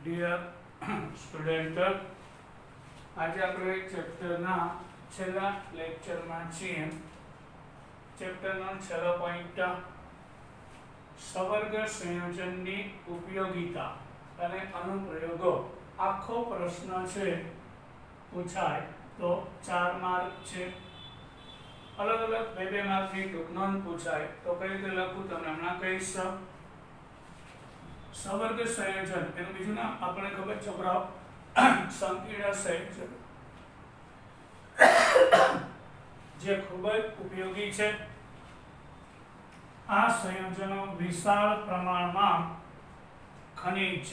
Dear student, આજે આપણે ચેપ્ટરના છેલ્લા લેક્ચરમાં છીએ. ચેપ્ટરનો છેલ્લો પોઈન્ટ સવર્ગ સંયોજનની ઉપયોગિતા અને અનુપ્રયોગો. આખો પ્રશ્ન છે પૂછાય તો 4 માર્ક છે. અલગ અલગ 2 માર્કની ટૂંક નોંધ પૂછાય તો કઈ રીતે લખું તમને હમણાં કહીશ. સવર્ગ સંયોજન એનું બીજું નામ આપણે ખબર છોકરાઓ સંકીર્ણ સંયોજન, જે ખૂબ જ ઉપયોગી છે. આ સંયોજનો વિશાળ પ્રમાણમાં ખનિજ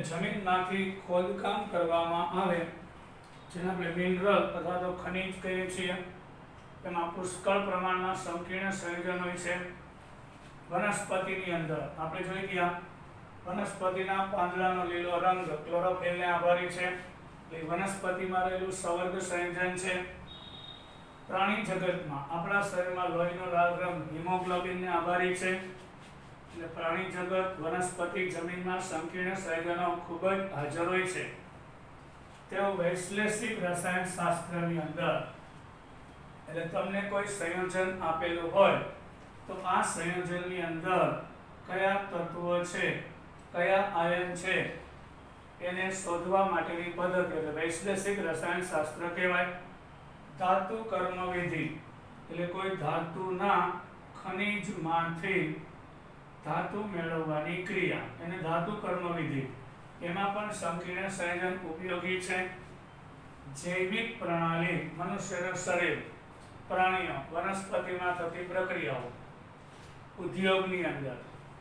જમીનમાંથી ખોદકામ કરવામાં આવે જેને આપણે મિનરલ અથવા તો ખનિજ કહીએ છીએ. તેમાં પુષ્કળ પ્રમાણમાં સંકીર્ણ સંયોજન હોય છે. વનસ્પતિની અંદર આપણે જોઈ ગયા વનસ્પતિના પાંદડાનો લીલો રંગ ક્લોરોફિલને આભારી છે. એ વનસ્પતિમાં રહેલું સવર્ગ સંયોજન છે. પ્રાણી જગતમાં આપણા શરીરમાં લોહીનો લાલ રંગ હિમોગ્લોબિનને આભારી છે. એટલે પ્રાણી જગત, વનસ્પતિ, જમીનમાં સંકીર્ણ સંયોજનો ખૂબ જ હાજર હોય છે. તેઓ વૈશ્લેષિક રસાયણશાસ્ત્રની અંદર એટલે તમને કોઈ સંયોજન આપેલું હોય તો આ સંયોજનની અંદર કયા તત્વો છે, કયા આયન છે એને શોધવા માટેની પદ્ધતિ એટલે વૈશ્લેષિક રસાયણશાસ્ત્ર કહેવાય. ધાતુ કર્મવિધિ એટલે કોઈ ધાતુના ખનિજમાંથી ધાતુ મેળવવાની ક્રિયા એને ધાતુ કર્મવિધિ. એમાં પણ સંકીર્ણ સંયોજન ઉપયોગી છે. જૈવિક પ્રણાલી, મનુષ્યનું શરીર, પ્રાણીઓ, વનસ્પતિમાં થતી પ્રક્રિયાઓ, ઉદ્યોગની અંદર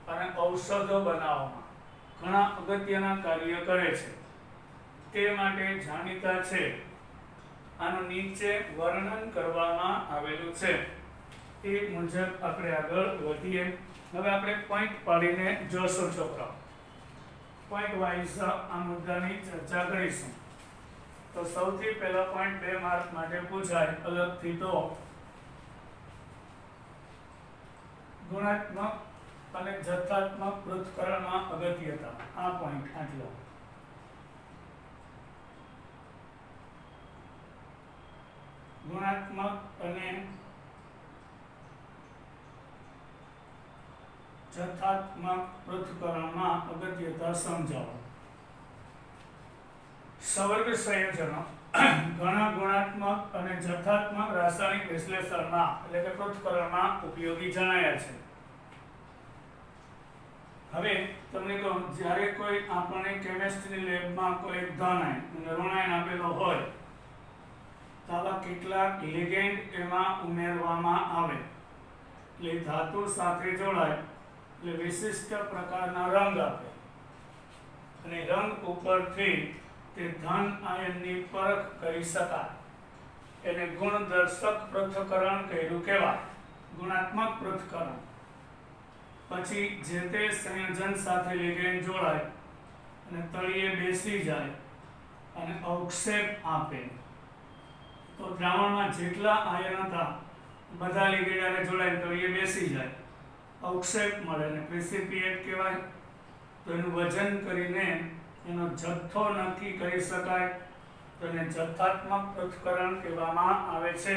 અને ઔષધો બનાવવામાં ઘણા અગત્યના કાર્ય કરે છે. તે માટે જાણીતા છે. આનું નીચે વર્ણન કરવામાં આવેલું છે. એ મુજબ આપણે આગળ વધીએ. હવે આપણે પોઈન્ટ પાડીને જોશું છોકરાઓ. પોઈન્ટ વાઇઝ આ મુદ્દાની ચર્ચા કરીશું. તો સૌથી પહેલો પોઈન્ટ 2 માર્ક માટે પૂછાય અલગથી તો ગુણાત્મક અને જથ્થાત્મક પૃથ્થકરણમાં અગત્યતા. આ પોઈન્ટ આટલો. ગુણાત્મક અને જથ્થાત્મક પૃથ્થકરણમાં અગત્યતા સમજાવો. સવર્ગ સંયોજનો ઘણા ગુણાત્મક અને જથ્થાત્મક રાસાયણિક વિશ્લેષણમાં એટલે કે પૃથ્થકરણમાં ઉપયોગી જણાયા છે. હવે તમને કહું, જ્યારે કોઈ આપણને કેમિસ્ટ્રી લેબમાં કોઈ ધન અને ઋણાયન આપેલો હોય તો આવા કેટલાક લિગેન્ડ એમાં ઉમેરવામાં આવે એટલે ધાતુ સાથે જોડાય એટલે વિશિષ્ટ પ્રકારના રંગ આપે અને રંગ ઉપરથી તે ધન આયનની પરખ કરી શકાય. એને ગુણદર્શક પૃથ્થકરણ કર્યું કહેવાય, ગુણાત્મક પૃથ્થકરણ. પછી જે તે સંયોજન સાથે લિગેન્ડ જોડાય અને તળિયે બેસી જાય અને અવક્ષેપ આપે તો દ્રાવણમાં જેટલા આયન હતા બધા લિગેન્ડ જોડાય તળિયે બેસી જાય, અવક્ષેપ મળે અને પ્રેસિપિએટ કહેવાય. તો એનું વજન કરીને એનો જથ્થો નક્કી કરી શકાય તો એને જથ્થાત્મક પૃથ્થકરણ કહેવામાં આવે છે.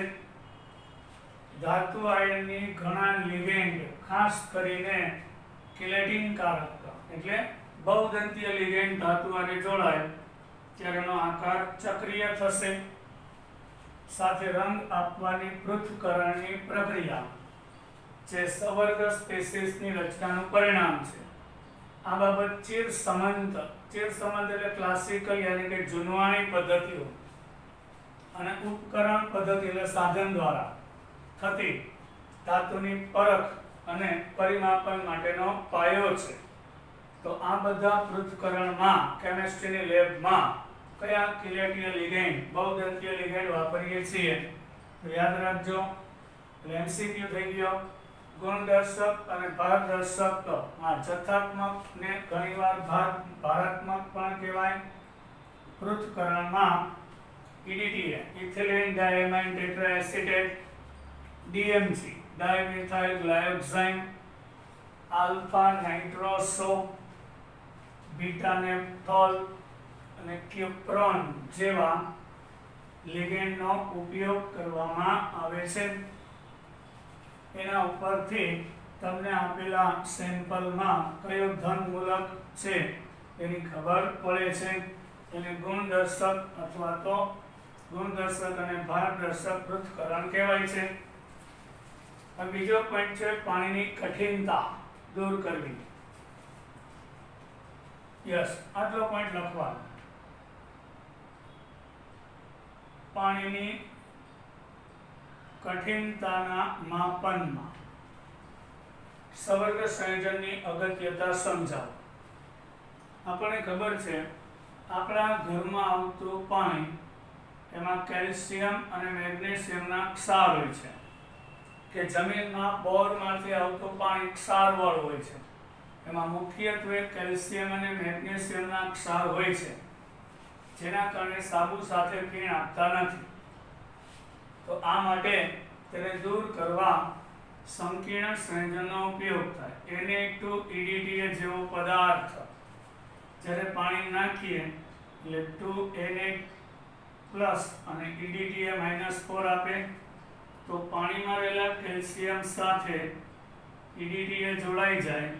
ધાતુ આયનની ઘણા લિગેન્ડ, ખાસ કરીને કિલેટિન કારક એટલે બહુદંતીય લિગેન્ડ ધાતુ આને જોડાય ત્યારે એનો આકાર ચક્રીય થશે. સાથે રંગ આપવાની પૃથ્થકરણની પ્રક્રિયા જે સવર્ગ સ્પીસીસની રચનાનું પરિણામ છે. આ બાબત ચિરસમંત એટલે ક્લાસિકલ યાની કે જૂનવાણી પદ્ધતિઓ અને ઉપકરણ પદ્ધતિ એટલે સાધન દ્વારા થતી ધાતુની પરખ અને પરિમાપન માટેનો પાયો છે. તો આ બધા પૃથ્થકરણમાં કેમિસ્ટ્રીની લેબમાં કયા કિલેટીય લિગેન્ડ, બહુદંતીય લિગેન્ડ વાપરીએ છીએ તો યાદ રાખજો. એમસીક્યુ થઈ ગયો. ગુણદર્શક અને ભારદર્શક, આ જથ્થાત્મક ને ઘણીવાર ભારાત્મક પણ કહેવાય. પૃથ્થકરણમાં EDTA ethylene diamine tetraacetate, DMG dimethyl glyoxime, alpha nitroso beta naphthol અને ક્યુપ્રોન જેવા લિગેન્ડનો ઉપયોગ કરવામાં આવે છે. એના ઉપરથી તમને આપેલા સેમ્પલમાં કયો ધનમૂલક છે એની ખબર પડે છે. એને ગુણદર્શક અથવા તો ગુણદર્શક અને ભારદર્શક પૃથ્થકરણ કહેવાય છે. હવે બીજો પોઈન્ટ છે પાણીની કઠિનતા દૂર કરવી. યસ, આટલો પોઈન્ટ લખવાનો. પાણીની કઠિનતાના માપનમાં સવર્ગ સંયોજનની અગત્યતા સમજાવો. આપણને ખબર છે આપણા ઘરમાં આવતું પાણી એમાં કેલ્શિયમ અને મેગ્નેશિયમના ક્ષાર હોય છે કે જમીનમાં બોરમાંથી આવતું પાણી ક્ષારવાળું હોય છે. એમાં મુખ્યત્વે કેલ્શિયમ અને મેગ્નેશિયમના ક્ષાર હોય છે, જેના કારણે સાબુ સાથે ફીણ આપતા નથી. તો આ માટે તેને દૂર કરવા સંકીર્ણ સંયોજનનો ઉપયોગ થાય. Na2EDTA જેવો પદાર્થ જ્યારે પાણી નાખીએ એટલે 2Na+ અને EDTA-4 આપે, તો પાણીમાં રહેલા કેલ્શિયમ સાથે EDTA જોડાઈ જાય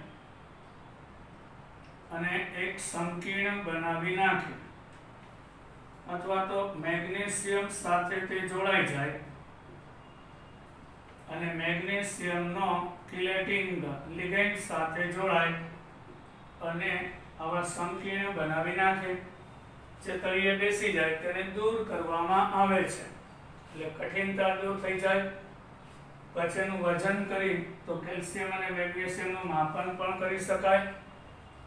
અને એક સંકીર્ણ બનાવી નાખે, અથવા તો મેગ્નેશિયમ સાથે તે જોડાઈ જાય અને મેગ્નેશિયમનો કિલેટિંગ લિગેન્ડ સાથે જોડાય અને આવા સંકીર્ણ બનાવી નાખે. જે તળિયે બેસી જાય તેને દૂર કરવામાં આવે છે. એટલે કઠિનતા દૂર થઈ જાય. પછી એનું વજન કરી તો કેલ્શિયમ અને મેગ્નેશિયમનું માપન પણ કરી શકાય.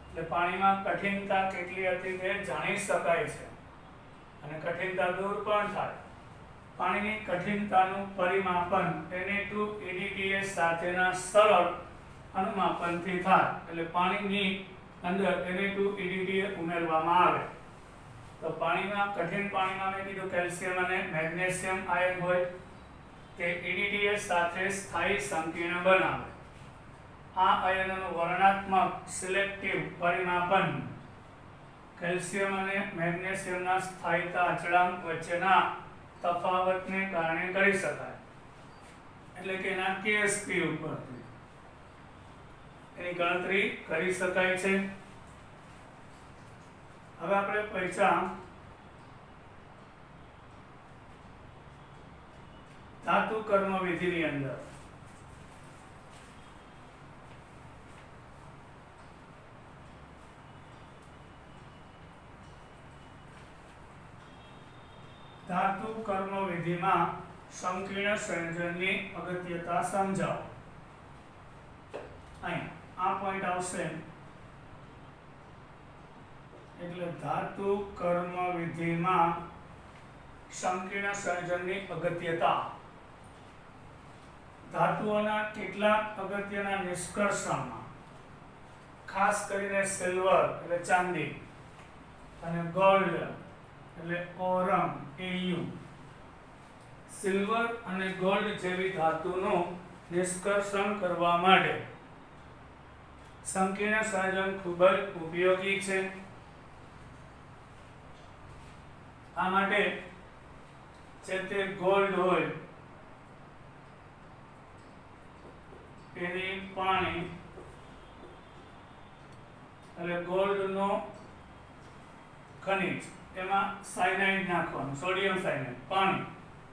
એટલે પાણીમાં કઠિનતા કેટલી હતી તે જાણી શકાય છે અને કઠિનતા દૂર પણ થાય. પાણીની કઠિનતાનું પરિમાપન Na2EDTA સાથેના સરળ અનુમાપનથી થાય. એટલે પાણીની અંદર Na2EDTA ઉમેરવામાં આવે તો પાણીમાં કઠિન પાણીમાં મેં કીધું કેલ્શિયમ અને મેગ્નેશિયમ આયન હોય તે EDTA સાથે સ્થાયી સંકીર્ણ બનાવે. આ આયનોનું વર્ણનાત્મક સિલેક્ટિવ પરિમાપન કેલ્શિયમ અને મેગ્નેશિયમના સ્થાયીતા અચળાંક વચ્ચેના તફાવતને કારણે કરી શકાય. એટલે કે એના KSP ઉપરથી એની ગણતરી કરી શકાય છે. હવે આપણે પૈસા ધાતુ કર્મ વિધિની અંદર ધાતુ કર્મ વિધિમાં સંકીર્ણ સંયોજનની અગત્યતા સમજાવો. અહીં આ પોઈન્ટ આવશે એટલે ધાતુ કર્મ વિધિમાં સંકીર્ણ સંયોજનની અગત્યતા. ધાતુઓના કેટલાક અગત્યના નિષ્કર્ષણમાં ખાસ કરીને સિલ્વર એટલે ચાંદી અને ગોલ્ડ એટલે ઓરમ Au, સિલ્વર અને ગોલ્ડ જેવી ધાતુનું નિષ્કર્ષણ કરવા માટે સંકીર્ણ સંયોજન ખૂબ જ ઉપયોગી છે. આ માટે જે તે ગોલ્ડ હોય એની પાણી એટલે ગોલ્ડનો ખનિજ એમાં સાયનાઇડ નાખવાનું, સોડિયમ સાયનાઇડ, પાણી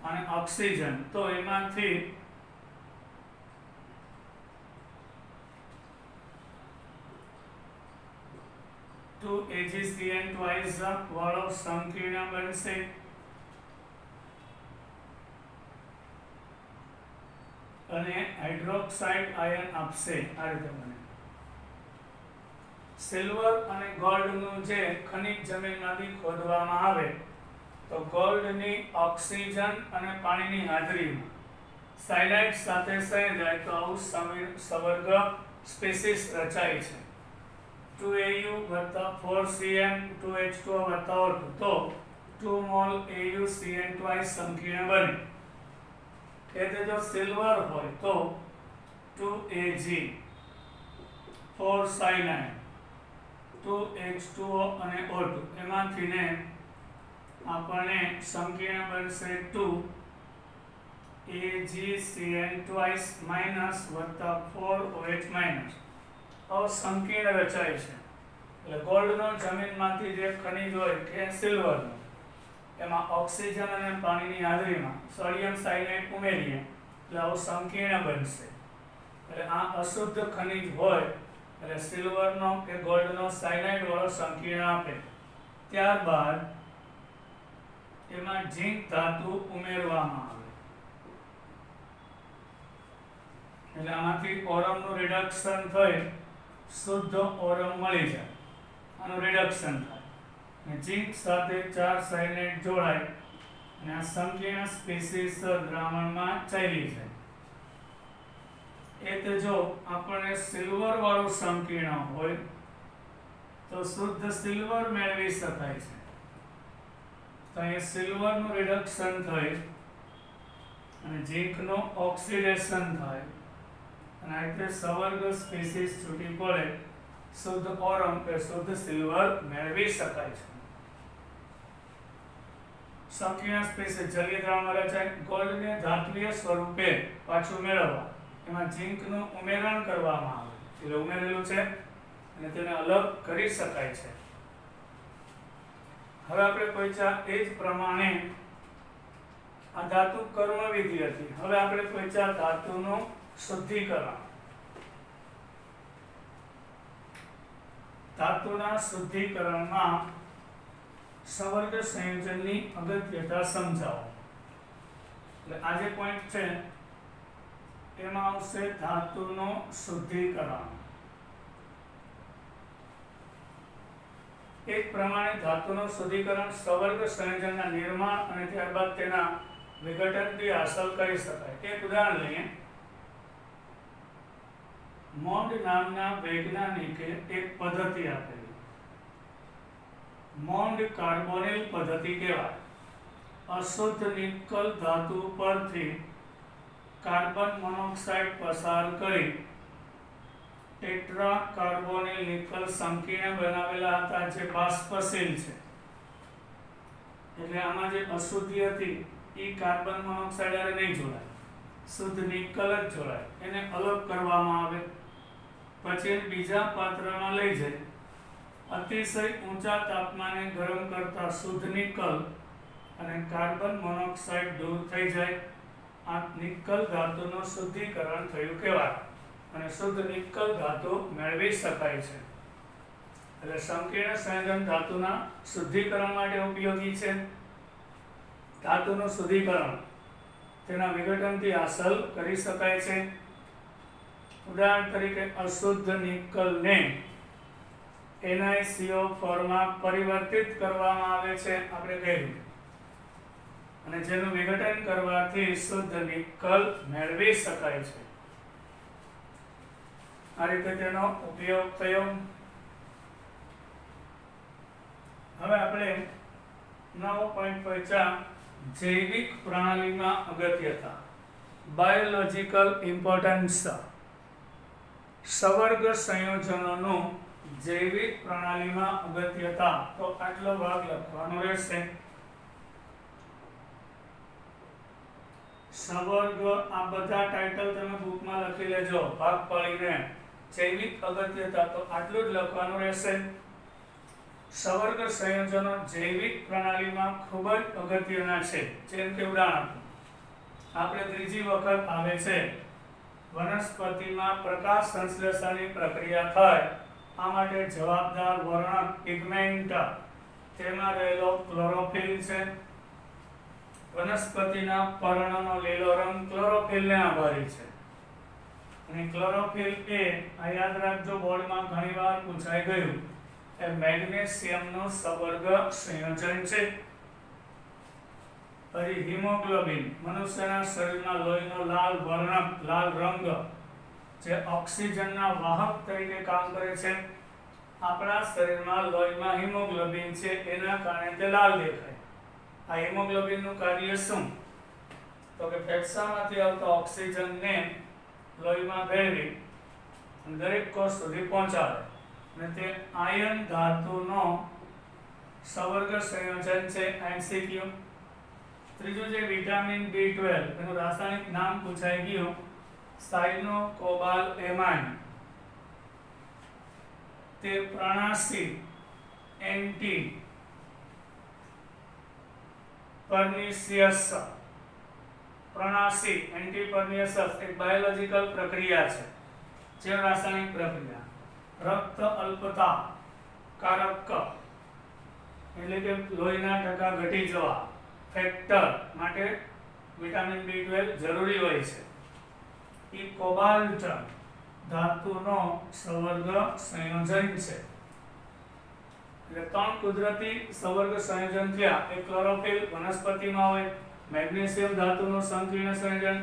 અને ઓક્સિજન. તો એમાંથી 2AgCN વાળો સંકીર્ણ બનશે. અને હાઇડ્રોક્સાઇડ આયન આપશે. આ રીતે બને. સિલ્વર અને ગોલ્ડનું જે ખનિજ જમીનમાંથી ખોદવામાં આવે તો ગોલ્ડની ઓક્સિજન અને પાણીની હાજરીમાં સાયનાઇડ સાથે સંયોજાય તો આવું સવર્ગ સ્પીસીસ રચાય છે. 2Au વત્તા 4Cn 2H2O વત્તા O2 તો 2 મોલ AuCN2 સંકીર્ણ બને. એટલે જો સિલ્વર હોય તો 2Ag 4 cyanide H2O અને O2 એમાંથી ને આપણને સંકીર્ણ બનશે 2 AgCN twice minus વત્તા 4OH minus. હવે સંકીર્ણ રચાય છે એટલે ગોલ્ડનો જમીનમાંથી જે ખનિજ હોય કે સિલ્વરનો એમાં ઓક્સિજન અને પાણીની હાજરીમાં સોડિયમ સાયનાઇડ ઉમેરીએ એટલે આવું સંકીર્ણ બનશે. એટલે આ અશુદ્ધ ખનિજ હોય એટલે સિલ્વરનો કે ગોલ્ડનો સાયનાઇડ વાળો સંકીર્ણ આપે. ત્યારબાદ એમાં ઝીંક ધાતુ ઉમેરવામાં આવે એટલે આમાંથી ઓરમનું રિડક્શન થઈ શુદ્ધ ઓરમ મળી જાય. આનું રિડક્શન થાય અને ઝીંક સાથે 4 સાયનાઇડ જોડાય અને આ સંકીર્ણ સ્પીસીસ દ્રાવણમાં ચાલી જાય. એ તો જો આપણે સિલ્વર વાળું સંકીર્ણ હોય તો શુદ્ધ સિલ્વર મેળવી શકાય છે. તો અહીં સિલ્વરનું રિડક્શન થઈ અને ઝીંકનું ઓક્સિડેશન થાય અને આ રીતે સવર્ગ સ્પીસીસ છૂટી પડે શુદ્ધ ઓરમ કે શુદ્ધ સિલ્વર મેળવી શકાય છે. સંકીર્ણ સ્પીસીસ જલીય દ્રાવણમાં રચાય. ગોલ્ડને ધાત્વીય સ્વરૂપે પાછું મેળવવા એમાં ઝીંકનું ઉમેરણ કરવામાં આવે એટલે ઉમેરેલું છે અને તેને અલગ કરી શકાય છે. હવે આપણે પહોંચ્યા એ જ પ્રમાણે આ ધાતુ કર્મ વિધિ હતી. હવે આપણે પહોંચ્યા ધાતુનું શુદ્ધિકરણ. ધાતુના શુદ્ધિકરણમાં સવર્ગ સંયોજનની અગત્યતા સમજાવો. એટલે આ જે પોઈન્ટ છે એમાં આવશે ધાતુનું શુદ્ધિકરણ. એક પ્રમાણે ધાતુનું શુદ્ધિકરણ સવર્ગ સંયોજનના નિર્માણ અને ત્યારબાદ તેના વિઘટનથી હાંસલ કરી શકાય. એક ઉદાહરણ લઈએ. મોન્ડ નામના વૈજ્ઞાનિકે એક પદ્ધતિ આપેલી. મોન્ડ કાર્બોનિલ પદ્ધતિ કહેવાય. અશુદ્ધ નિકલ ધાતુ પરથી કાર્બન મોનોક્સાઇડ પસાર કરી ટેટ્રા કાર્બોનિલ નિકલ સંકીર્ણ બનાવેલા હતા જે બાષ્પશીલ છે. એટલે આમાં જે અશુદ્ધિ હતી એ કાર્બન મોનોક્સાઇડ હારે નહીં જોડાય, શુદ્ધ નિકલ જ જોડાય. એને અલગ કરવામાં આવે. પછી એને બીજા પાત્રમાં લઈ જાય અતિશય ઊંચા તાપમાને ગરમ કરતા શુદ્ધ નિકલ અને કાર્બન મોનોક્સાઇડ દૂર થઈ જાય. આ નિકલ ધાતુનું શુદ્ધિકરણ થયું કહેવાય અને શુદ્ધ નિકલ ધાતુ મેળવી શકાય છે. એટલે સંકીર્ણ સંયોજન ધાતુના શુદ્ધિકરણ માટે ઉપયોગી છે. ધાતુનું શુદ્ધિકરણ તેના વિઘટનથી હાંસલ કરી શકાય છે. ઉદાહરણ તરીકે અશુદ્ધ નિકલને NiCO4 માં પરિવર્તિત કરવામાં આવે છે આપણે કહ્યું, અને જેનું વિઘટન કરવાથી શુદ્ધ નિકલ મેળવી શકાય છે. આ રીતે તેનો ઉપયોગ થયો. હવે આપણે નવો પોઈન્ટ પહોંચ્યા જૈવિક પ્રણાલીમાં અગત્યતા. Biological importance. સવર્ગ સંયોજનોનું જૈવિક પ્રણાલીમાં અગત્યતા. તો આટલો ભાગ લખવાનો રહેશે. સવર્ગ આ બધા ટાઇટલ તમે બુકમાં લખી લેજો ભાગ પાડીને. જૈવિક અગત્યતા તો આટલું જ લખવાનું રહેશે. સવર્ગ સંયોજનો જૈવિક પ્રણાલીમાં ખૂબ જ અગત્યના છે. જેમ કે ઉદાહરણ આપણે ત્રીજી વખત આવે છે વનસ્પતિમાં પ્રકાશ સંશ્લેષણની પ્રક્રિયા થાય આ માટે જવાબદાર વર્ણક પિગમેન્ટ. તેમાં રહેલો ક્લોરોફિલ છે. વનસ્પતિના પર્ણનો લીલો રંગ ક્લોરોફિલને આભારી છે. અને ક્લોરોફિલ એ આ યાદ રાખજો, બોર્ડમાં ઘણીવાર પૂછાઈ ગયું, એ મેગ્નેશિયમનું સવર્ગ સંયોજન છે. પછી હિમોગ્લોબિન મનુષ્યના શરીરમાં લોહીનો લાલ વર્ણક, લાલ રંગ જે ઓક્સિજનના વાહક તરીકે કામ કરે છે. આપણા શરીરમાં લોહીમાં હિમોગ્લોબિન છે, એના કારણે તે લાલ દેખાય. આ હિમોગ્લોબિનનું કાર્ય શું? તો કે ફેફસામાંથી આવતો ઓક્સિજનને લોહીમાં ભેળવી દરેક કોષ સુધી પહોંચાડે. અને તે આયર્ન ધાતુનો સવર્ગ સંયોજન છે એમસીક્યુ. ત્રીજું છે વિટામિન B12, એનું રાસાયણિક નામ પૂછાઈ ગયું સાયનોકોબાલેમાઇન. તે પ્રણાશી એન્ટી પર્નિશિયસ એક બાયોલોજિકલ પ્રક્રિયા છે. જે રાસાયણિક પ્રક્રિયા રક્ત અલ્પતા કારક એટલે કે લોહીના ટકા ઘટી જવા ફેક્ટર માટે વિટામિન B12 જરૂરી હોય છે. એ કોબાલ્ટ ધાતુનો સવર્ગ સંયોજન છે. એટલે 3 કુદરતી સવર્ગ સંયોજન થયા. એક ક્લોરોફિલ વનસ્પતિમાં હોય, મેગ્નેશિયમ ધાતુનું સંકીર્ણ સંયોજન,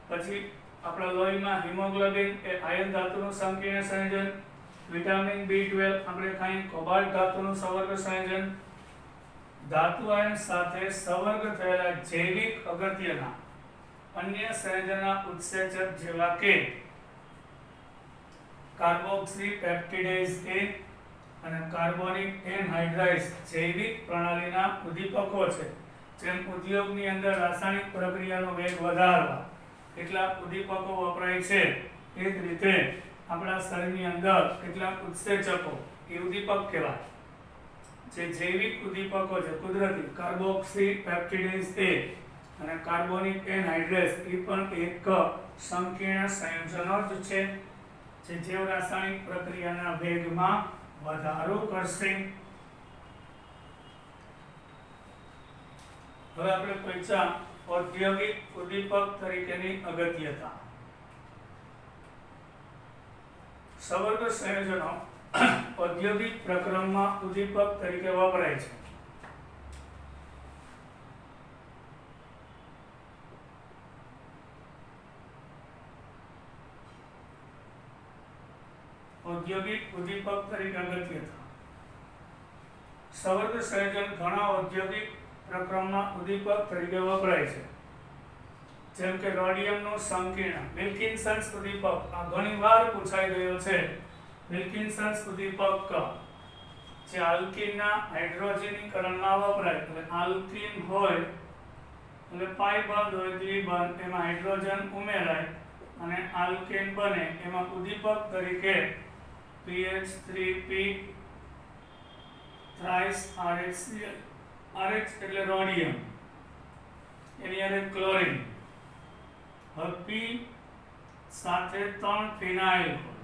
પછી આપણા લોહીમાં હિમોગ્લોબિન એ આયર્ન ધાતુનું સંકીર્ણ સંયોજન, વિટામિન B12 આપણે ખાઈ કોબાલ્ટ ધાતુનું સવર્ગ સંયોજન. ધાતુ આયન સાથે સવર્ગ થયેલા જૈવિક અગત્યના અન્ય સંયોજનના ઉત્સેચક જેવા કે કાર્બોક્સી પેપ્ટિડેઝ A અને કાર્બોનિક એનહાઇડ્રાઇઝ જૈવિક પ્રણાલીના ઉદ્દીપકો છે. જેમ ઉદ્યોગની અંદર રાસાયણિક પ્રક્રિયાનો વેગ વધારવા કેટલાક ઉદ્દીપકો વપરાય છે, એ જ રીતે આપણા શરીરની અંદર કેટલાક ઉત્સેચકો એ ઉદ્દીપક કહેવાય. જે જૈવિક ઉદ્દીપકો છે કુદરતી કાર્બોક્સી પેપ્ટિડેઝ A અને કાર્બોનિક એનહાઇડ્રેઝ એ પણ એક સંકીર્ણ સંયોજનો જ છે જે જૈવ રાસાયણિક પ્રક્રિયાના વેગમાં વધારો કરશે. હવે આપણે પૂછ્યા ઔદ્યોગિક ઉદ્દીપક તરીકેની અગત્યતા. સવર્ગ સંયોજનો ઔદ્યોગિક પ્રક્રમમાં ઉદ્દીપક તરીકે વપરાય છે. ઔદ્યોગિક ઉદ્દીપક તરીકે અગત્યતા. સવર્ગ સંયોજન ઘણા ઔદ્યોગિક પ્રક્રમમાં ઉદ્દીપક તરીકે વપરાય છે. જેમ કે રોડિયમનું સંકીર્ણ વિલ્કિન્સન્સ ઉદ્દીપક આ ઘણીવાર પૂછાઈ ગયો છે. વિલ્કિન્સન્સ ઉદ્દીપક જે આલ્કીનના હાઇડ્રોજનીકરણમાં વપરાય. એટલે આલ્કીન હોય એટલે પાઈ બંધ હોય દ્વિબંધ, એમાં હાઇડ્રોજન ઉમેરાય અને આલ્કેન બને. એમાં ઉદ્દીપક તરીકે PH3P થ્રાઇસ RHCl. RH એટલે રોડિયમ, એની અંદર ક્લોરીન. હવે P સાથે 3 ફિનાઇલ હોય.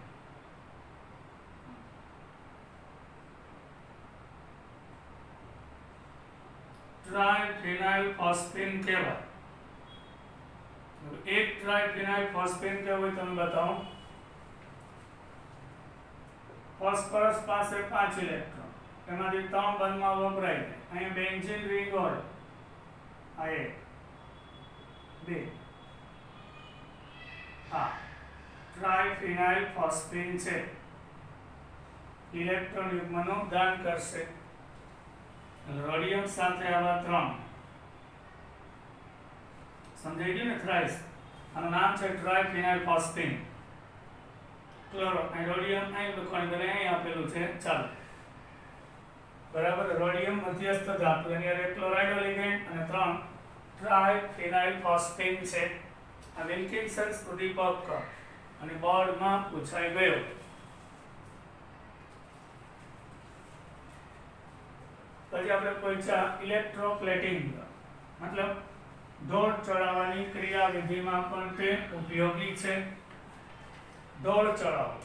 ટ્રાયફિનાઇલ ફોસ્ફેન કહેવાય. એક ટ્રાયફિનાઇલ ફોસ્ફેન કહેવાય તમે બતાવો. ફોસ્ફરસ પાસે 5 ઇલેક્ટ્રોન, એમાંથી 3 બંધમાં વપરાય છે. અહીંયા બેન્ઝીન રિંગ હોય, આ 1 2 આ ટ્રાયફિનાઇલ ફોસ્ફેન છે. ઇલેક્ટ્રોન યુગ્મનું દાન કરશે. રોડિયમ સાથે આવા 3 સમજાઈ ગયું ને. થ્રાઇસ આનું નામ છે ટ્રાયફિનાઇલ ફોસ્ફેન. ક્લોરો રોડિયમ અહીં લખવાનું બને અહીં આપેલું છે. ચાલો બરાબર. રોડિયમ મધ્યસ્થ ધાતુ, એની અંદર ક્લોરાઇડ લિગેન્ડ અને 3 ટ્રાયફિનાઇલ ફોસ્ફેન છે. આ વિલ્કિન્સન્સ ઉદ્દીપક અને બોર્ડમાં પૂછાઈ ગયો. પછી આપણે પૂછ્યા ઇલેક્ટ્રોપ્લેટિંગ મતલબ ઢોળ ચડાવવાની ક્રિયાવિધિમાં પણ તે ઉપયોગી છે. ઢોળ ચડાવો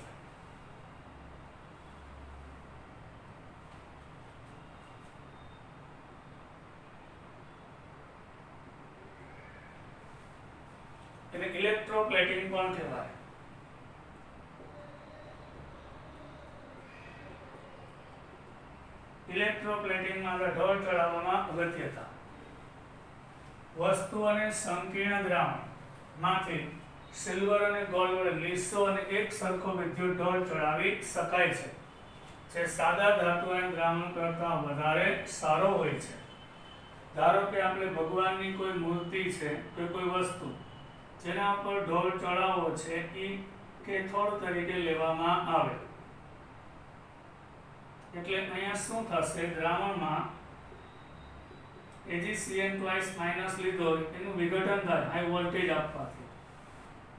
એને ઇલેક્ટ્રોપ્લેટિંગ પણ કહેવાય. ઇલેક્ટ્રોપ્લેટિંગમાં ઢોળ ચડાવવામાં અગત્યતા. વસ્તુ અને સંકીર્ણ દ્રાવણમાંથી સિલ્વર અને ગોલ્ડ વડે લીસો અને એક સરખો વિદ્યુત ઢોળ ચડાવી શકાય છે, જે સાદા ધાતુના દ્રાવણ કરતાં વધારે સારો હોય છે. ધારો કે આપણે ભગવાનની કોઈ મૂર્તિ છે કે કોઈ વસ્તુ જેના પર ઢોળ ચડાવવો છે, એ કેથોડ તરીકે લેવામાં આવે. એટલે અહીંયા શું થશે, દ્રાવણમાં AgCN ટ્વાઇસ માઇનસ લીધો એનું વિઘટન થાય હાઈ વોલ્ટેજ આપવાથી,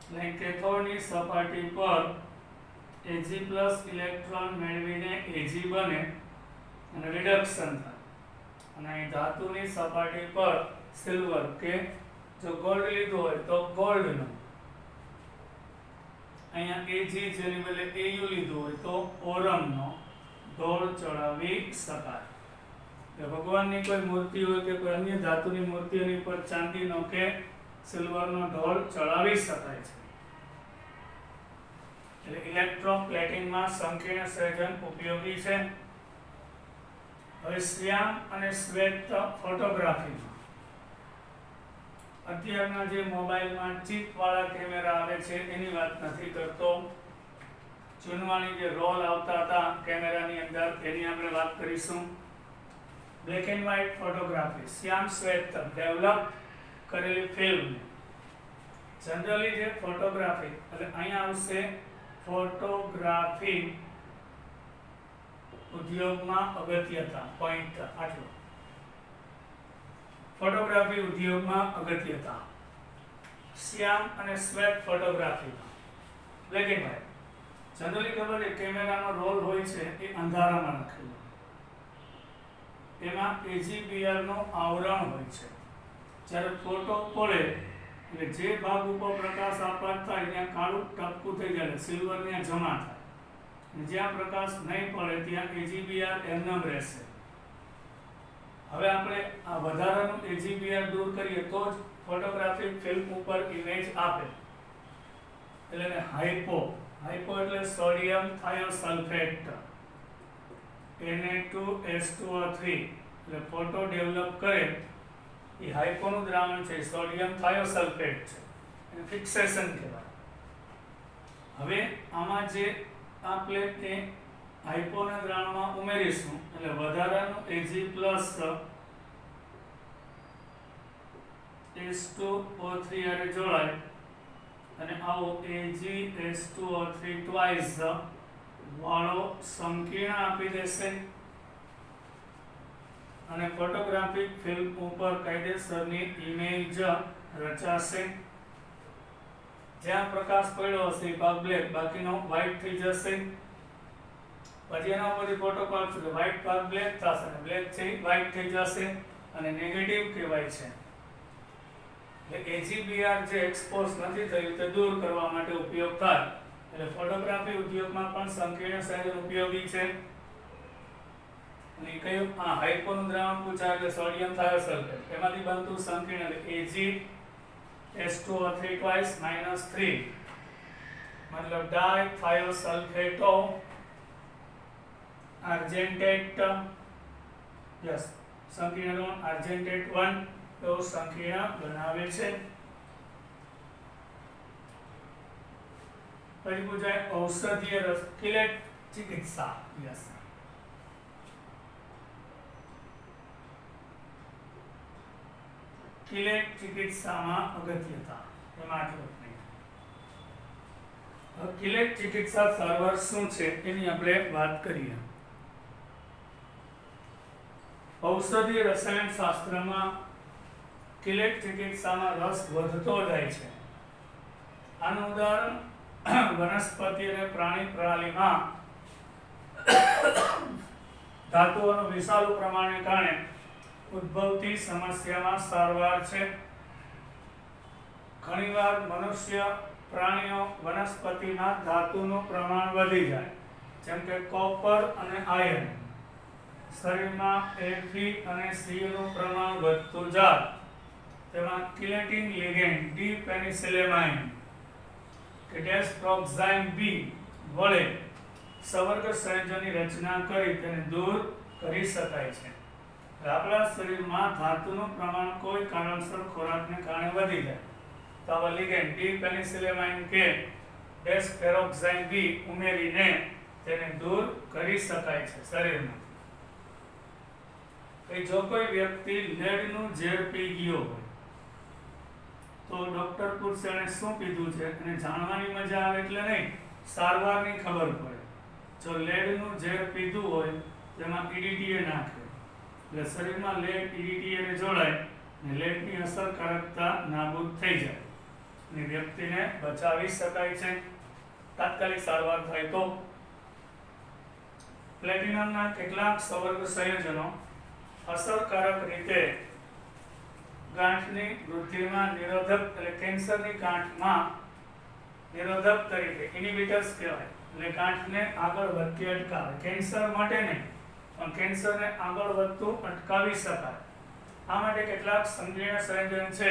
એટલે કેથોડની સપાટી પર Ag પ્લસ ઇલેક્ટ્રોન મેળવીને Ag બને અને રિડક્શન થાય, અને અહીં ધાતુની સપાટી પર સિલ્વર કે જો ગોલ્ડ લીધું હોય તો ગોલ્ડનો, અહીંયા Ag જેની બદલે Au લીધું હોય તો ઓરમનો ઢોળ ચડાવી શકાય. ભગવાનની કોઈ મૂર્તિ હોય કે કોઈ અન્ય ધાતુની મૂર્તિઓની પર ચાંદીનો કે સિલ્વરનો ઢોળ ચડાવી શકાય છે. એટલે ઇલેક્ટ્રોપ્લેટિંગમાં સંકીર્ણ સંયોજન ઉપયોગી છે. હવે શ્યામ અને શ્વેત ફોટોગ્રાફીમાં અત્યારના જે મોબાઈલમાં ચિપ વાળા કેમેરા આવે છે એની વાત નથી કરતો, ચૂનવાની જે રોલ આવતા હતા કેમેરાની અંદર એની આપણે વાત કરીશું. Black and white photography, Shyam Shwet develop કરેલી ફિલ્મ, જનરલી જે ફોટોગ્રાફી એટલે અહીંયા આવશે ફોટોગ્રાફી ઉદ્યોગમાં અગત્યતા, પોઈન્ટ આટલો. ફોટોગ્રાફી ઉદ્યોગમાં અગત્યતા, શ્યામ અને શ્વેત ફોટોગ્રાફીમાં બ્લેક એન્ડ વ્હાઇટ. જનરલી ખબર છે કેમેરાનો રોલ હોય છે એ અંધારામાં રાખેલો, એમાં AgBr નો આવરણ હોય છે. જ્યારે ફોટો પડે એટલે જે ભાગ ઉપર પ્રકાશ આપાત થાય ત્યાં કાળું ટપકું થઈ જાય, સિલ્વર ત્યાં જમા થાય, અને જ્યાં પ્રકાશ નહીં પડે ત્યાં AgBr એમનેમ રહેશે. હવે આપણે આ વધારાનું AgBr દૂર કરીએ તો જ ફોટોગ્રાફિક ફિલ્મ ઉપર ઇમેજ આપે, એટલે એને હાઇપો એટલે સોડિયમ થાયોસલ્ફેટ Na2H2O3 એટલે ફોટો ડેવલપ કરે એ હાઇપોનું દ્રાવણ છે, સોડિયમ થાયોસલ્ફેટ છે, એને ફિક્સેશન કહેવાય. હવે આમાં જે આ પ્લેટને હાઇપોના દ્રાવણમાં ઉમેરીશું એટલે વધારાનું Ag પ્લસ H2O3 આરે જોડાય અને આવો AgH2O3 ટ્વાઇસ વાળો સંકીર્ણ આપી દેશે, અને ફોટોગ્રાફિક ફિલ્મ ઉપર કાયદેસરની ઇમેજ રચાશે. જ્યાં પ્રકાશ પડ્યો હશે એ ભાગ બ્લેક, બાકીનો વ્હાઇટ થઈ જશે. પછી એના ઉપરથી ફોટો પાડશું તો વ્હાઇટ ભાગ બ્લેક થશે અને બ્લેક છે વ્હાઇટ થઈ જશે અને નેગેટિવ કહેવાય છે. એટલે AgBr જે એક્સપોઝ નથી થયું તે દૂર કરવા માટે ઉપયોગ થાય. એટલે ફોટોગ્રાફી ઉદ્યોગમાં પણ સંકીર્ણ સંયોજન ઉપયોગી છે. અને કયું આ હાઇપોનું દ્રાવણ પૂછાય એટલે સોડિયમ થાયોસલ્ફેટ, એમાંથી બનતું સંકીર્ણ એટલે AgH2O3 ટ્વાઇસ -3 મતલબ ડાઇથાયોસલ્ફેટો આર્જેન્ટેટ, યસ સંકીર્ણ ઋણ આર્જેન્ટેટ 1 તો સંકીર્ણ બનાવે છે. પછી પૂછાય ઔષધીય રસ, કિલેટ ચિકિત્સા, યસ કિલેટ ચિકિત્સામાં અગત્યતા, એમાં આટલું જ નહીં. કિલેટ ચિકિત્સા સારવાર શું છે એની આપણે વાત કરીએ. ઔષધીય રસાયણ શાસ્ત્રમાં કિલેટ ચિકિત્સામાં રસ વધતો જાય છે. આનું ઉદાહરણ વનસ્પતિ અને પ્રાણી પ્રણાલીમાં ધાતુઓનું વિશાળ પ્રમાણને કારણે ઉદ્ભવતી સમસ્યામાં સારવાર છે. ઘણીવાર મનુષ્ય, પ્રાણીઓ, વનસ્પતિમાં ધાતુનું પ્રમાણ વધી જાય, જેમ કે કોપર અને આયર્ન. શરીરમાં Fe અને Cu નું પ્રમાણ વધતું જાય, તેમાં કિલેટિંગ લિગેન્ડ D-પેનિસિલેમાઇન કે ડેસ્પ્રોક્ઝાઇન B વડે સંવર્ગ સંયોજનની રચના કરી તેને દૂર કરી શકાય છે. આપણા શરીરમાં ધાતુનું પ્રમાણ કોઈ કારણસર ખોરાકને કારણે વધી જાય તો આવા લિગેન્ડ D-પેનિસિલેમાઇન કે ડેસ્પેરોક્ઝાઇન B ઉમેરીને તેને દૂર કરી શકાય છે શરીરમાં. જો કોઈ વ્યક્તિ લેડનું ઝેર પી ગયો હોય તો ડોક્ટર પૂછશે એને શું પીધું છે, અને જાણવાની મજા આવે એટલે નહીં, સારવારની ખબર પડે. જો લેડનું ઝેર પીધું હોય જેમાં PDTA નાખે એટલે શરીરમાં લેડ PDTA ને જોડાય અને લેડની અસરકારકતા નાબૂદ થઈ જાય અને વ્યક્તિને બચાવી શકાય છે તાત્કાલિક સારવાર થાય તો. પ્લેટિનમના કેટલાક સવર્ગ સંયોજનો અસરકારક રીતે ગાંઠની વૃદ્ધિમાં નિરોધક એટલે કેન્સરની ગાંઠમાં નિરોધક તરીકે ઇનિબિટર્સ કહેવાય એટલે ગાંઠને આગળ વધતી અટકાવે. કેન્સર માટે નહીં પણ કેન્સરને આગળ વધતું અટકાવી શકાય. આ માટે કેટલાક સંકીર્ણ સંયોજન છે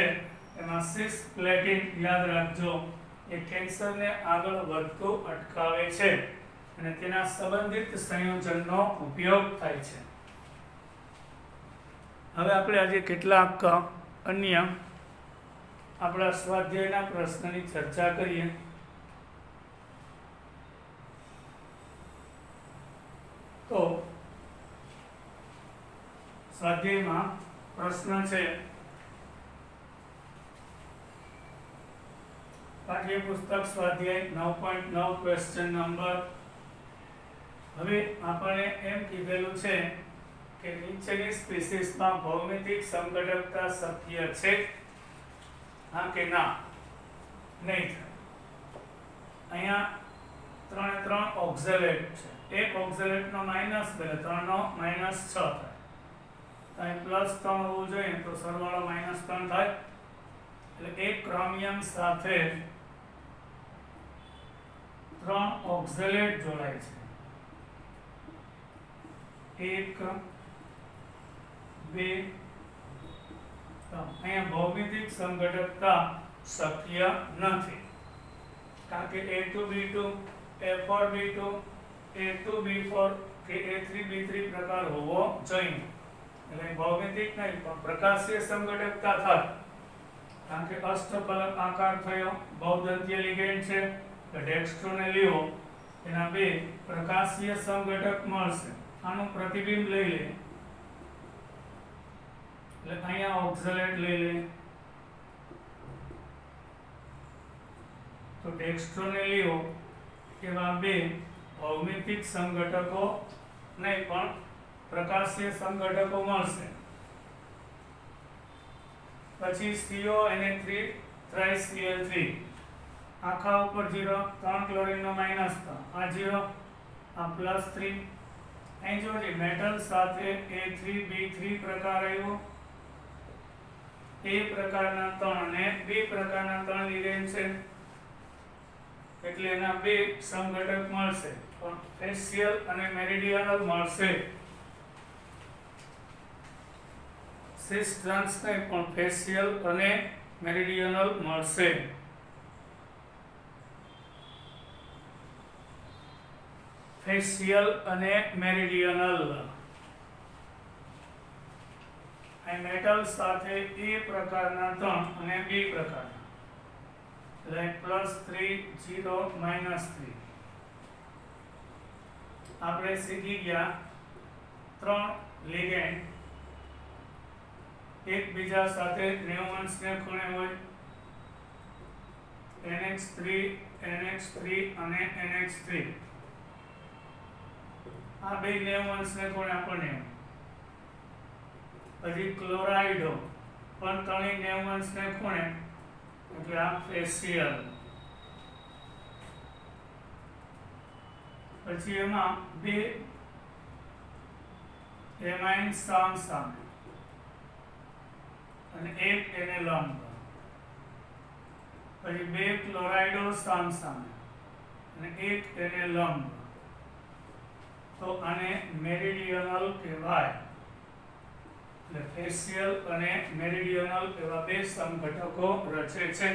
એમાં સિસ્પ્લેટિન યાદ રાખજો એ કેન્સરને આગળ વધતું અટકાવે છે અને તેના સંબંધિત સંયોજનનો ઉપયોગ થાય છે. હવે આપણે આજે કેટલાક અન્ય આપણા સ્વાધ્યાયના પ્રશ્નની ચર્ચા કરીએ. તો સ્વાધ્યાયમાં પ્રશ્ન છે પાઠ્યપુસ્તક સ્વાધ્યાય 9.9 ક્વેશ્ચન નંબર. હવે આપણે એમ કીધેલું છે કે નીચેની સ્પીસીસમાં ભૌમિતિક સંઘટકતા શક્ય છે, હા કે ના? નહીં થાય. અહીંયા 3 એ 3 ઓક્ઝેલેટ છે. એક ઓક્ઝેલેટનો માઇનસ એટલે 3 નો -6 થાય. અહીં +3 હોવું જોઈએ તો સરવાળો -3 થાય. એટલે એક ક્રોમિયમ સાથે 3 ઓક્ઝેલેટ જોડાય છે. 1 2 અહીંયા ભૌમિતિક સંઘટકતા શક્ય નથી કારણ કે A2B2 A4B2 A2B4 કે A3B3 પ્રકાર હોવો જોઈએ. એટલે ભૌમિતિક નહીં પણ પ્રકાશીય સંઘટકતા થાય કારણ કે અષ્ટફલક આકાર થયો, બહુદંતીય લિગેન્ડ છે તો ડેક્સ્ટ્રો ને લીઓ એના બે પ્રકાશીય સંઘટક મળશે. આનું પ્રતિબિંબ લઈ લે એટલે અહીંયા ઓક્ઝેલેટ લઈ લે તો ડેક્સ્ટ્રો ને લીઓ એવા બે ભૌમિતિક સંઘટકો નહીં પણ પ્રકાશીય સંઘટકો મળશે. પછી CONA3 3CL3 આખા ઉપર 0 3 ક્લોરીનનો -3 આ 0 આ +3. અહીં જોજે મેટલ સાથે A3B3 પ્રકાર આવ્યો. A પ્રકારના 3 અને B પ્રકારના 3 લિગેન્ડ છે એટલે એના બે સંઘટક મળશે પણ ફેશિયલ અને મેરિડિયનલ મળશે. સિસ ટ્રાન્સ નહીં પણ ફેશિયલ અને મેરિડિયનલ મળશે. ફેશિયલ અને મેરિડિયનલ અહીં મેટલ સાથે A પ્રકારના 3 અને B પ્રકારના એટલે +3 0 -3. આપણે શીખી ગયા 3 લિગેન્ડ એકબીજા સાથે 90 અંશને ખૂણે હોય. NH3 NH3 અને NH3 આ બે 90 અંશને ખૂણે આપણને. પછી ક્લોરાઇડો પણ ત્રણેય 90 અંશને ખૂણે એટલે આ ફેશિયલ. પછી એમાં બે એમાઇન સામસામે અને એક એને લંબ. પછી બે ક્લોરાઇડો સામસામે અને એક એને લંબ તો આને મેરિડિયનલ કહેવાય. એટલે ફેશિયલ અને મેરિડિયનલ એવા બે સંઘટકો રચે છે.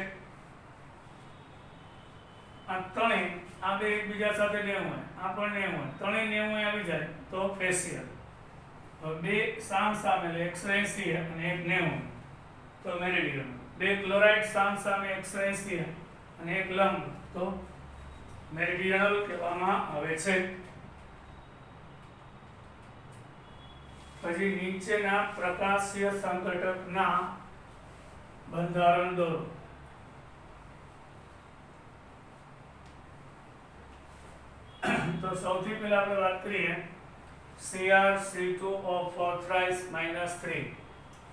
આ ત્રણેય આ બે એકબીજા સાથે 90 હોય આ પણ 90 હોય ત્રણેય 90 આવી જાય તો ફેશિયલ. બે સામસામે એટલે 180 અને એક 90 તો મેરિડિયનલ. બે ક્લોરાઇડ સામસામે 180 અને એક લંબ તો મેરિડિયનલ કહેવામાં આવે છે. પછી નીચેના પ્રકાશીય સંઘટકના બંધારણ દોરો. તો સૌથી પહેલા આપણે વાત કરીએ CrC2O4 thrice -3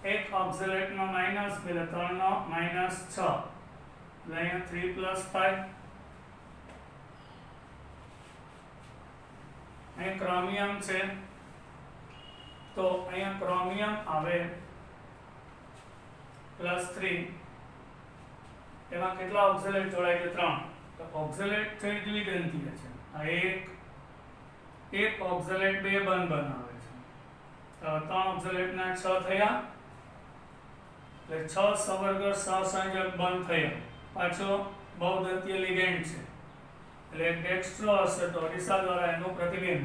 એક ઓક્ઝેલેટનો માઇનસ એટલે 3 નો -6 એટલે અહીંયા 3 પ્લસ થાય. અહીં ક્રોમિયમ છે તો અહીંયા ક્રોમિયમ આવે +3. એમાં કેટલા ઓક્ઝેલેટ જોડાય છે? 3. તો ઓક્ઝેલેટ છે દ્વિદંતીય છે. આ એક ઓક્ઝેલેટ બે બંધ બનાવે છે. તો 3 ઓક્ઝેલેટના 6 થયા એટલે 6 સવર્ગ સહસંયોજક બંધ થયા. પાછો બહુદંતીય લિગેન્ડ છે એટલે એક ડેક્સ્ટ્રો હશે તો અરીસા દ્વારા એનું પ્રતિબિંબ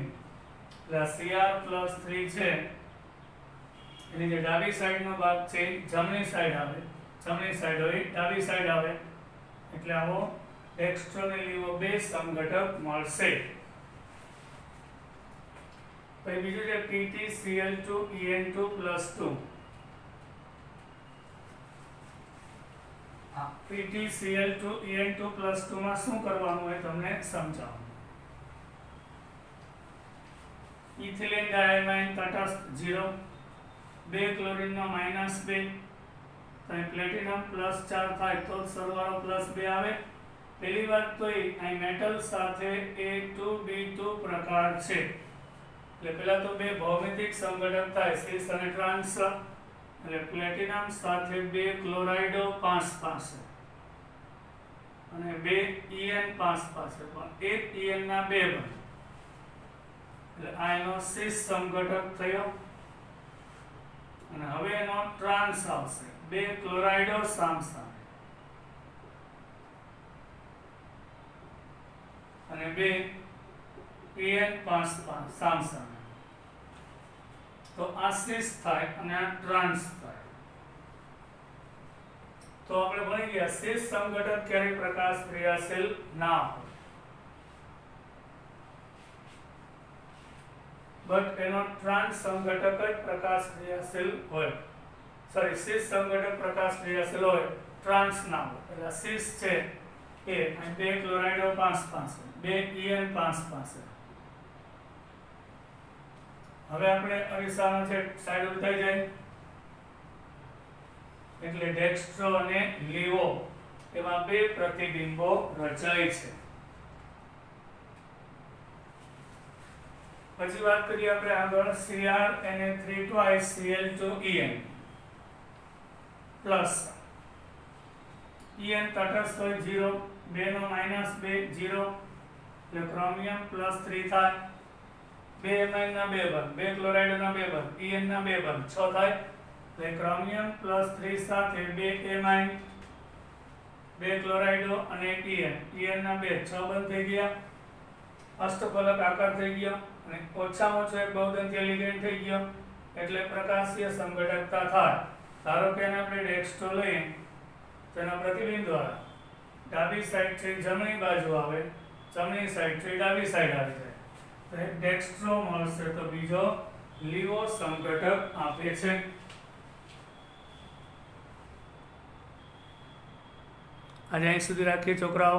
એટલે Cr+3 છે એની જે ડાબી સાઈડનો ભાગ છે જમણી સાઈડ આવે, જમણી સાઈડ હોય ડાબી સાઈડ આવે એટલે આવો ડેક્સ્ટ્રો ને લીવો બે સંઘટક મળશે. પછી બીજું છે PtCl2En2+2. PtCl2En2+2 માં શું કરવાનું હોય તમને સમજાવું. ઇથિલિન ડાયમાઇન તટસ્થ 0, 2 ક્લોરીનનો -2, તો પ્લેટિનમ +4 થાય તો સરવાળો +2 આવે. પહેલી વાત તો અહીં મેટલ સાથે A2B2 પ્રકાર છે એટલે પહેલા તો બે ભૌમિતિક સંઘટક થાય સિસ અને ટ્રાન્સ એટલે પ્લેટિનમ સાથે 2 ક્લોરાઇડો 5 પાસે અને 2 En 5 પાસે પણ એક En ના 2 બને એટલે આ એનો સિસ સંઘટક થયો. અને હવે એનો ટ્રાન્સ આવશે 2 ક્લોરાઇડો સામસામે અને 2 En 5 સામસામે. તો આ સિસ થાય અને આ ટ્રાન્સ થાય. તો આપણે ભણી ગયા સિસ સંઘટક ક્યારેય પ્રકાશ ક્રિયાશીલ ના હોય બટ એનો ટ્રાન્સ સંઘટક જ પ્રકાશ ક્રિયાશીલ હોય. સોરી, સિસ સંઘટક પ્રકાશ ક્રિયાશીલ હોય, ટ્રાન્સ ના હોય. એટલે સિસ છે એ અહીં 2 ક્લોરાઇડો 5 પાસે, 2 En 5 પાસે. હવે આપણે અરીસાનો છે સાઈડ ઉલટાઈ જાય એટલે ડેક્સ્ટ્રો અને લીવો એમાં બે પ્રતિબિંબો રચાય છે. પછી વાત કરીએ આપણે આગળ CrNa3 twice Cl2En plus En તટસ્થ હોય 0, 2 નો -2 0 એટલે ક્રોમિયમ +3 થાય. 2 એમાઇન ના 2 બંધ, 2 ક્લોરાઇડ ના 2 બંધ, En ના 2 બંધ 6 થાય એટલે ક્રોમિયમ +3 સાથે 2 એમાઇન, 2 ક્લોરાઇડો અને En ના 2 6 બંધ થઈ ગયા. અષ્ટફલક આકાર થઈ ગયો અને ઓછામાં ઓછો એક બહુદંતીય લિગેન્ડ થઈ ગયો એટલે પ્રકાશીય સંઘટકતા થાય. ધારો કે એને આપણે ડેક્સ્ટ્રો લઈએ તો એના પ્રતિબિંબ દ્વારા ડાબી સાઈડ થી જમણી બાજુ આવે, જમણી સાઈડ થી ડાબી સાઈડ આવી જાય તો એક ડેક્સ્ટ્રો મળશે તો બીજો લીવો સંઘટક આપે છે. આજે અહીં સુધી રાખીએ છોકરાઓ.